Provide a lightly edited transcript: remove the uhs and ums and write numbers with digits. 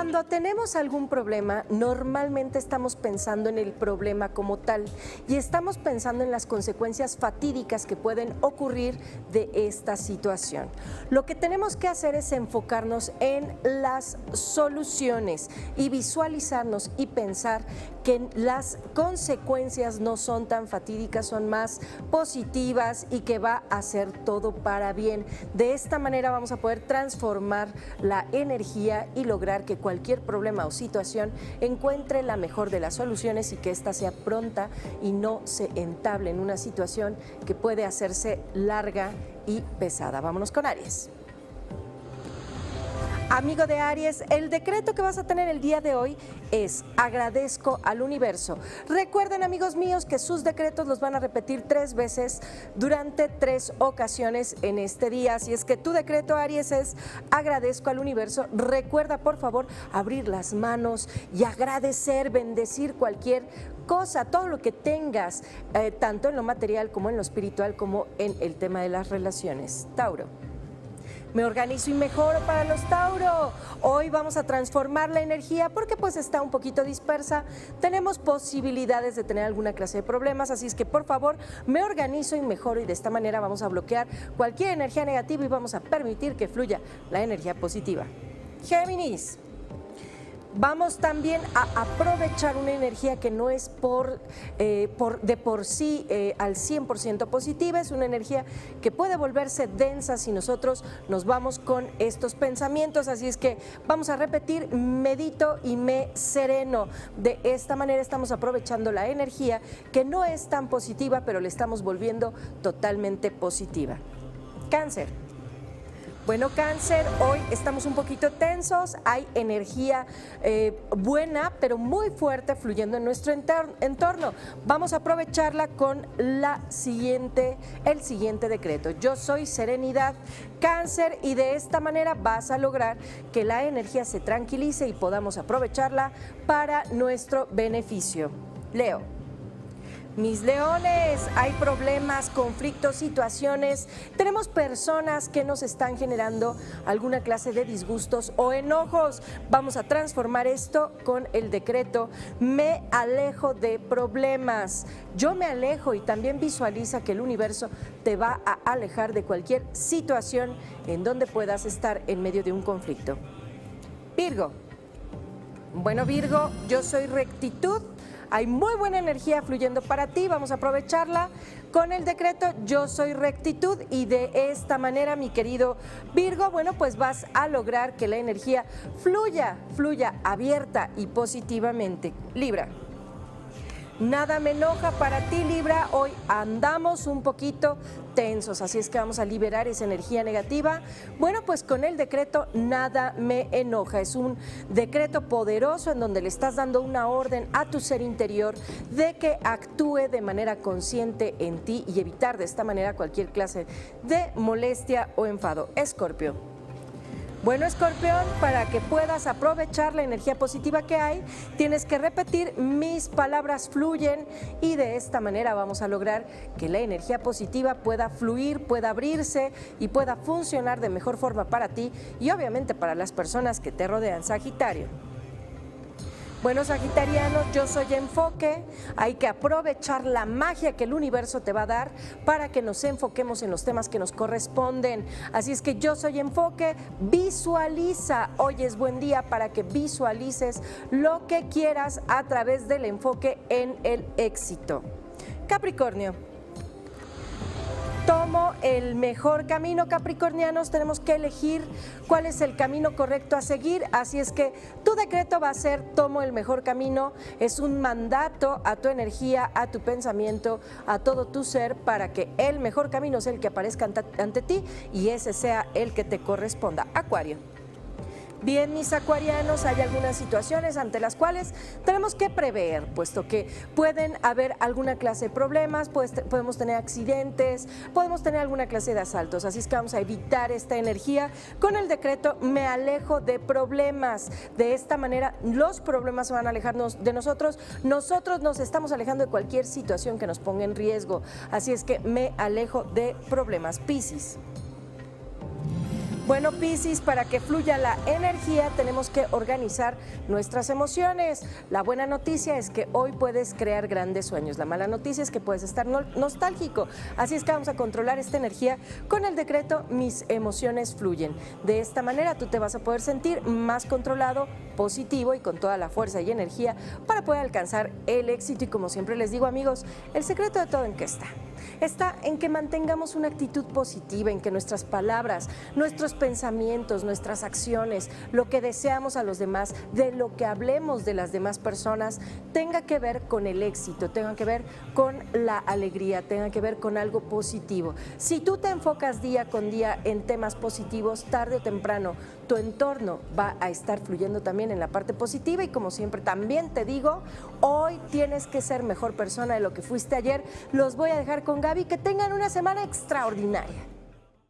Cuando tenemos algún problema, normalmente estamos pensando en el problema como tal y estamos pensando en las consecuencias fatídicas que pueden ocurrir de esta situación. Lo que tenemos que hacer es enfocarnos en las soluciones y visualizarnos y pensar que las consecuencias no son tan fatídicas, son más positivas y que va a ser todo para bien. De esta manera vamos a poder transformar la energía y lograr que cualquier problema o situación encuentre la mejor de las soluciones y que ésta sea pronta y no se entable en una situación que puede hacerse larga y pesada. Vámonos con Aries. Amigo de Aries, el decreto que vas a tener el día de hoy es agradezco al universo. Recuerden, amigos míos, que sus decretos los van a repetir 3 veces durante 3 ocasiones en este día. Así es que tu decreto, Aries, es agradezco al universo. Recuerda, por favor, abrir las manos y agradecer, bendecir cualquier cosa, todo lo que tengas, tanto en lo material como en lo espiritual, como en el tema de las relaciones. Tauro. Me organizo y mejoro para los Tauro. Hoy vamos a transformar la energía porque pues está un poquito dispersa. Tenemos posibilidades de tener alguna clase de problemas, así es que por favor me organizo y mejoro y de esta manera vamos a bloquear cualquier energía negativa y vamos a permitir que fluya la energía positiva. Géminis. Vamos también a aprovechar una energía que no es de por sí al 100% positiva, es una energía que puede volverse densa si nosotros nos vamos con estos pensamientos, así es que vamos a repetir, medito y me sereno. De esta manera estamos aprovechando la energía que no es tan positiva, pero le estamos volviendo totalmente positiva. Cáncer. Bueno, Cáncer, hoy estamos un poquito tensos, hay energía buena, pero muy fuerte fluyendo en nuestro entorno. Vamos a aprovecharla con el siguiente decreto. Yo soy serenidad, Cáncer, y de esta manera vas a lograr que la energía se tranquilice y podamos aprovecharla para nuestro beneficio. Leo. Mis leones, hay problemas, conflictos, situaciones, tenemos personas que nos están generando alguna clase de disgustos o enojos. Vamos a transformar esto con el decreto, me alejo de problemas. Yo me alejo y también visualiza que el universo te va a alejar de cualquier situación en donde puedas estar en medio de un conflicto. Virgo. Bueno, Virgo, yo soy rectitud. Hay muy buena energía fluyendo para ti, vamos a aprovecharla con el decreto yo soy rectitud y de esta manera, mi querido Virgo, bueno, pues vas a lograr que la energía fluya abierta y positivamente. Libra. Nada me enoja para ti, Libra, hoy andamos un poquito tensos, así es que vamos a liberar esa energía negativa. Bueno, pues con el decreto nada me enoja, es un decreto poderoso en donde le estás dando una orden a tu ser interior de que actúe de manera consciente en ti y evitar de esta manera cualquier clase de molestia o enfado. Escorpio. Bueno, Escorpión, para que puedas aprovechar la energía positiva que hay, tienes que repetir mis palabras fluyen y de esta manera vamos a lograr que la energía positiva pueda fluir, pueda abrirse y pueda funcionar de mejor forma para ti y obviamente para las personas que te rodean. Sagitario. Bueno, sagitarianos, yo soy enfoque, hay que aprovechar la magia que el universo te va a dar para que nos enfoquemos en los temas que nos corresponden. Así es que yo soy enfoque, visualiza, hoy es buen día para que visualices lo que quieras a través del enfoque en el éxito. Capricornio. Tomo el mejor camino, capricornianos, tenemos que elegir cuál es el camino correcto a seguir, así es que tu decreto va a ser tomo el mejor camino, es un mandato a tu energía, a tu pensamiento, a todo tu ser para que el mejor camino sea el que aparezca ante ti y ese sea el que te corresponda. Acuario. Bien, mis acuarianos, hay algunas situaciones ante las cuales tenemos que prever, puesto que pueden haber alguna clase de problemas, podemos tener accidentes, podemos tener alguna clase de asaltos, así es que vamos a evitar esta energía con el decreto me alejo de problemas. De esta manera los problemas se van a alejarnos de nosotros nos estamos alejando de cualquier situación que nos ponga en riesgo, así es que me alejo de problemas. Piscis. Bueno, Piscis, para que fluya la energía tenemos que organizar nuestras emociones. La buena noticia es que hoy puedes crear grandes sueños. La mala noticia es que puedes estar nostálgico. Así es que vamos a controlar esta energía con el decreto Mis emociones fluyen. De esta manera tú te vas a poder sentir más controlado, positivo y con toda la fuerza y energía para poder alcanzar el éxito. Y como siempre les digo, amigos, el secreto de todo ¿en qué está? Está en que mantengamos una actitud positiva, en que nuestras palabras, nuestros pensamientos, nuestras acciones, lo que deseamos a los demás, de lo que hablemos de las demás personas, tenga que ver con el éxito, tenga que ver con la alegría, tenga que ver con algo positivo. Si tú te enfocas día con día en temas positivos, tarde o temprano tu entorno va a estar fluyendo también en la parte positiva y como siempre también te digo, hoy tienes que ser mejor persona de lo que fuiste ayer. Los voy a dejar con Gaby, que tengan una semana extraordinaria.